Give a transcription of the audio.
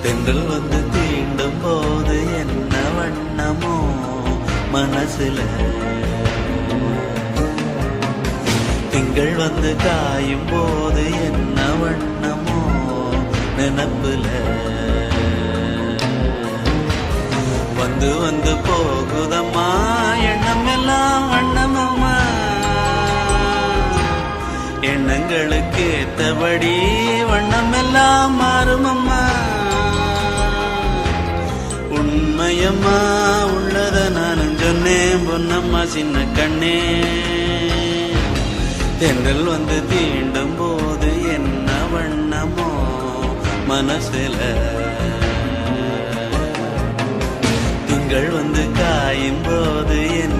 தென்றல் வந்து தீண்டும் போது என்ன வண்ணமோ மனசுல, திங்கள் வந்து காயும் போது என்ன வண்ணமோ நினப்புல, வந்து வந்து போகுதம்மா எண்ணம் எல்லாம் வண்ணமம்மா, எண்ணங்களுக்கு ஏத்தபடி வண்ணம் எல்லாம் மாறுமம்மா. உண்மையம்மா உள்ளத நானும் சொன்னேன் பொன்னம்மா சின்ன கண்ணே, தென்றல் வந்து தீண்டும் போது என்ன வண்ணமோ மனசுல, திங்கள் வந்து காயும் போது என்ன